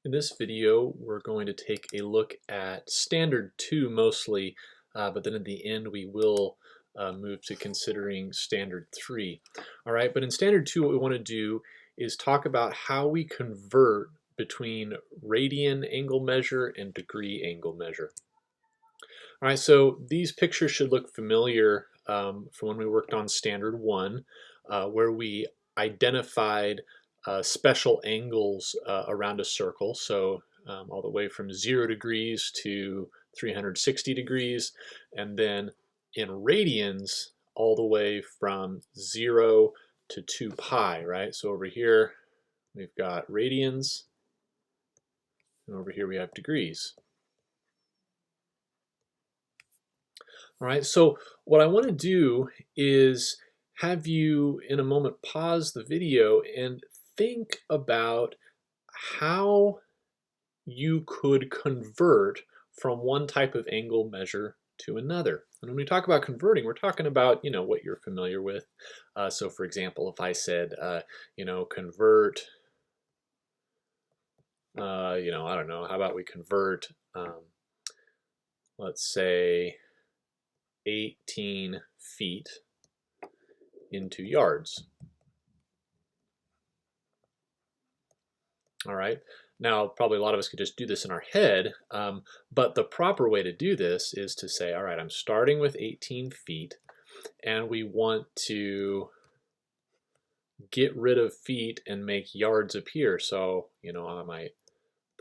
In this video, we're going to take a look at Standard 2 mostly, but then at the end we will move to considering Standard 3. All right, but in Standard 2 what we want to do is talk about how we convert between radian angle measure and degree angle measure. All right, so these pictures should look familiar from when we worked on Standard 1, where we identified special angles around a circle, so all the way from 0 degrees to 360 degrees, and then in radians all the way from 0 to 2 pi, right? So over here we've got radians, and over here we have degrees. All right, so what I want to do is have you in a moment pause the video and think about how you could convert from one type of angle measure to another. And when we talk about converting, we're talking about, what you're familiar with. So for example, if I said, convert, I don't know, how about we convert, let's say 18 feet into yards. All right, now probably a lot of us could just do this in our head, but the proper way to do this is to say, all right, I'm starting with 18 feet and we want to get rid of feet and make yards appear. So, I might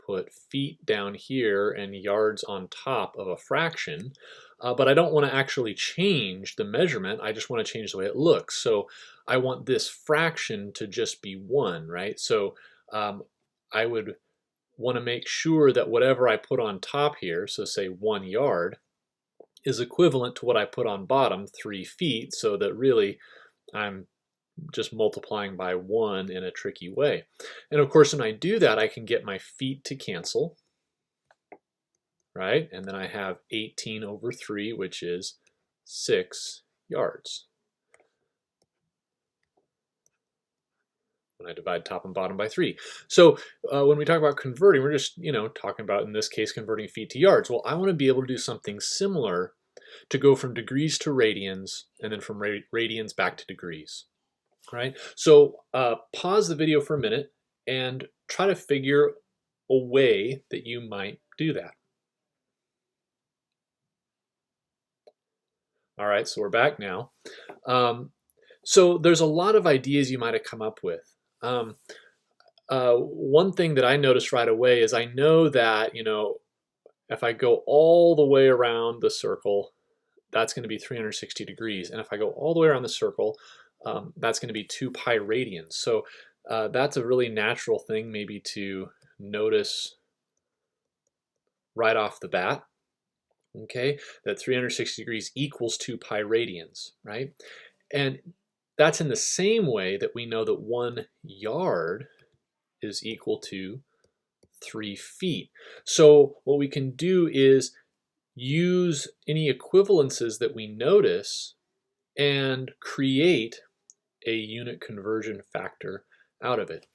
put feet down here and yards on top of a fraction, but I don't want to actually change the measurement. I just want to change the way it looks. So I want this fraction to just be 1, right? So I would want to make sure that whatever I put on top here, so say 1 yard, is equivalent to what I put on bottom, 3 feet, so that really I'm just multiplying by 1 in a tricky way. And of course, when I do that, I can get my feet to cancel, right? And then I have 18 over 3, which is 6 yards. When I divide top and bottom by 3. So when we talk about converting, we're just, talking about, in this case, converting feet to yards. Well, I want to be able to do something similar to go from degrees to radians, and then from radians back to degrees. Right? So pause the video for a minute and try to figure a way that you might do that. All right, so we're back now. So there's a lot of ideas you might have come up with. One thing that I noticed right away is I know that, if I go all the way around the circle, that's going to be 360 degrees. And if I go all the way around the circle, that's going to be 2 pi radians. So that's a really natural thing maybe to notice right off the bat, okay, that 360 degrees equals 2 pi radians, right? And that's in the same way that we know that 1 yard is equal to 3 feet. So what we can do is use any equivalences that we notice and create a unit conversion factor out of it.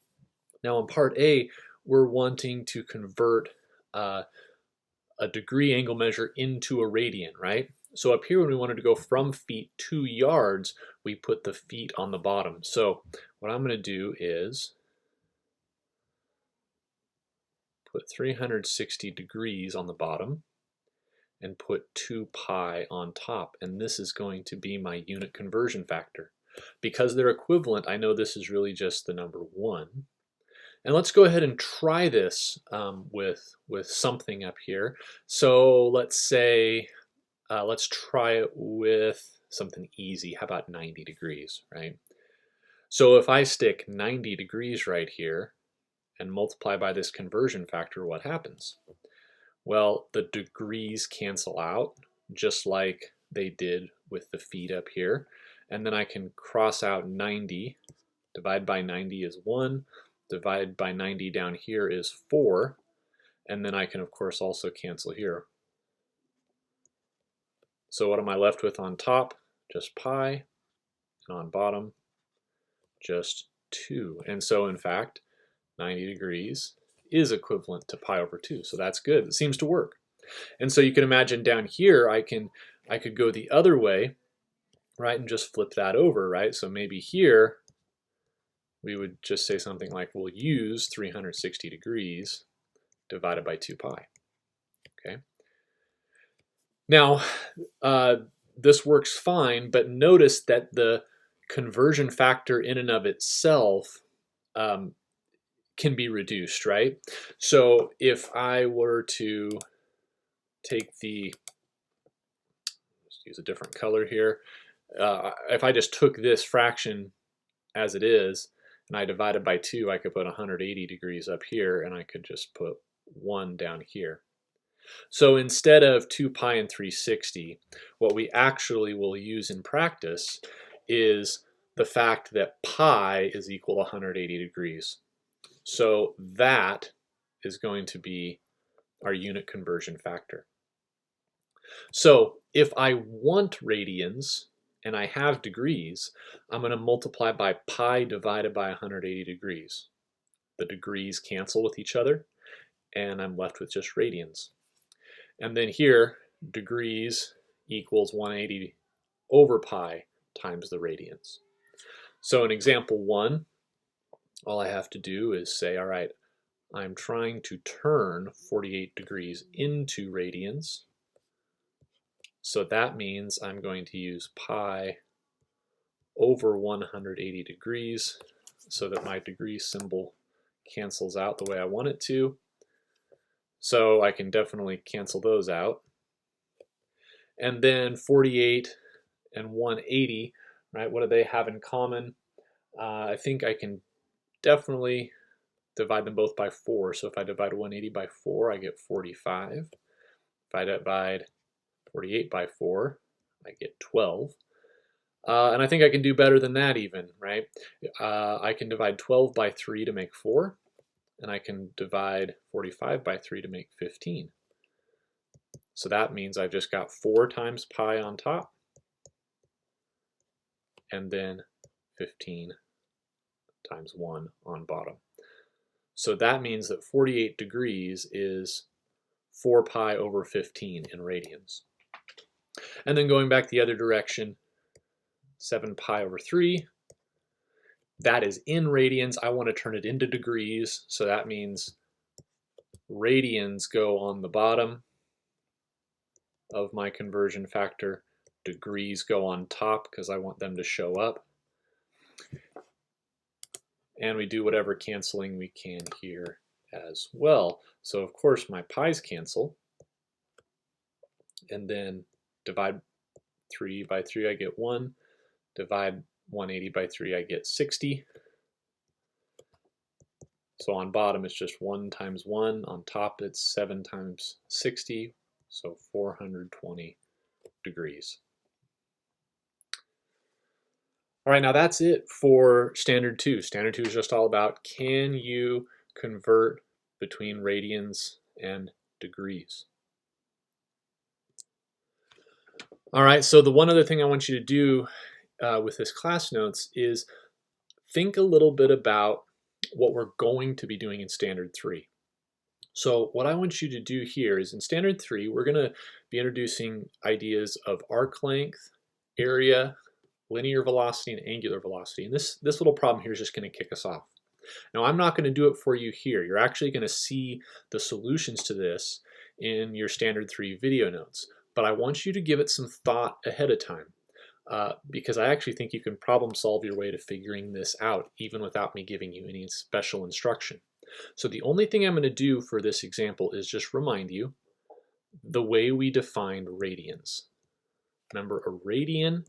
Now in part A, we're wanting to convert a degree angle measure into a radian, right? So up here when we wanted to go from feet to yards, we put the feet on the bottom. So what I'm going to do is put 360 degrees on the bottom and put 2 pi on top. And this is going to be my unit conversion factor. Because they're equivalent, I know this is really just the number 1. And let's go ahead and try this with something up here. So let's say, let's try it with something easy. How about 90 degrees, right? So if I stick 90 degrees right here and multiply by this conversion factor, what happens? Well, the degrees cancel out just like they did with the feet up here. And then I can cross out 90. Divide by 90 is 1. Divide by 90 down here is 4. And then I can, of course, also cancel here. So what am I left with on top? Just pi. And on bottom, just 2. And so, in fact, 90 degrees is equivalent to pi over 2. So that's good. It seems to work. And so you can imagine down here, I could go the other way, right, and just flip that over, right? So maybe here we would just say something like, we'll use 360 degrees divided by 2 pi. Okay. Now, this works fine, but notice that the conversion factor in and of itself can be reduced, right? So if I were to take let's use a different color here. If I just took this fraction as it is, and I divided by 2, I could put 180 degrees up here, and I could just put 1 down here. So instead of 2 pi and 360, what we actually will use in practice is the fact that pi is equal to 180 degrees. So that is going to be our unit conversion factor. So if I want radians and I have degrees, I'm going to multiply by pi divided by 180 degrees. The degrees cancel with each other, and I'm left with just radians. And then here, degrees equals 180 over pi times the radians. So in example 1, all I have to do is say, all right, I'm trying to turn 48 degrees into radians. So that means I'm going to use pi over 180 degrees so that my degree symbol cancels out the way I want it to. So I can definitely cancel those out. And then 48 and 180, right, what do they have in common? I think I can definitely divide them both by 4. So if I divide 180 by 4, I get 45. If I divide 48 by 4, I get 12. And I think I can do better than that even, right? I can divide 12 by 3 to make 4, and I can divide 45 by 3 to make 15. So that means I've just got 4 times pi on top, and then 15 times 1 on bottom. So that means that 48 degrees is 4 pi over 15 in radians. And then going back the other direction, 7 pi over 3, that is in radians. I want to turn it into degrees, so that means radians go on the bottom of my conversion factor. Degrees go on top because I want them to show up. And we do whatever canceling we can here as well. So of course my pi's cancel, and then divide 3 by 3, I get 1. Divide 180 by 3, I get 60. So on bottom it's just 1 times 1. On top it's 7 times 60, so 420 degrees. All right, now that's it for Standard 2. Standard 2 is just all about, can you convert between radians and degrees? All right, so the one other thing I want you to do with this class notes is think a little bit about what we're going to be doing in Standard 3. So what I want you to do here is in Standard 3, we're going to be introducing ideas of arc length, area, linear velocity, and angular velocity. And this little problem here is just going to kick us off. Now I'm not going to do it for you here. You're actually going to see the solutions to this in your Standard 3 video notes. But I want you to give it some thought ahead of time. Because I actually think you can problem solve your way to figuring this out even without me giving you any special instruction. So the only thing I'm going to do for this example is just remind you the way we defined radians. Remember, a radian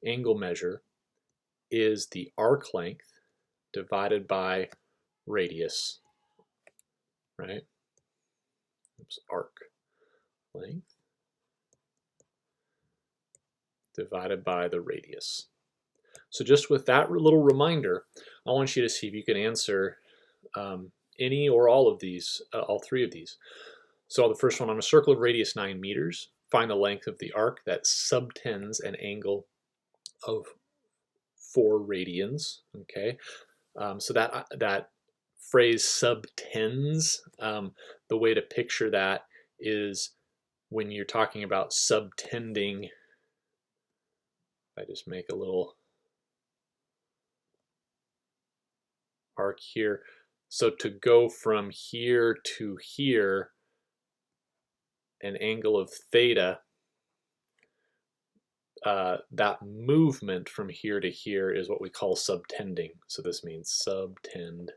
angle measure is the arc length divided by radius, right? Oops, arc length divided by the radius. So just with that little reminder, I want you to see if you can answer any or all of these, all 3 of these. So the first one, on a circle of radius 9 meters, find the length of the arc that subtends an angle of 4 radians. Okay, so that phrase subtends, the way to picture that is when you're talking about subtending. I just make a little arc here. So to go from here to here, an angle of theta, that movement from here to here is what we call subtending. So this means subtend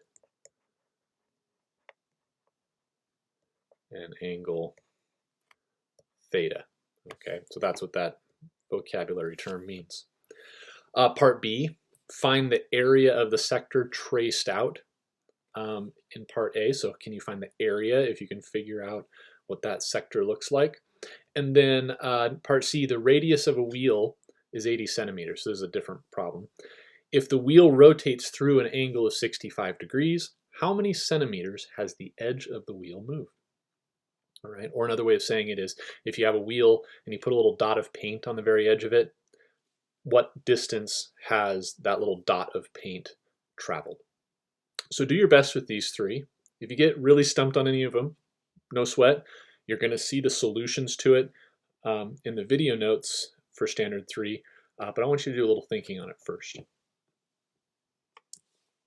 an angle theta. Okay, so that's what that vocabulary term means. Part B, find the area of the sector traced out in part A. So can you find the area if you can figure out what that sector looks like? And then part C, the radius of a wheel is 80 centimeters. So this is a different problem. If the wheel rotates through an angle of 65 degrees, how many centimeters has the edge of the wheel moved? All right. Or another way of saying it is, if you have a wheel and you put a little dot of paint on the very edge of it, what distance has that little dot of paint traveled? So do your best with these three. If you get really stumped on any of them, no sweat. You're going to see the solutions to it in the video notes for Standard 3, but I want you to do a little thinking on it first.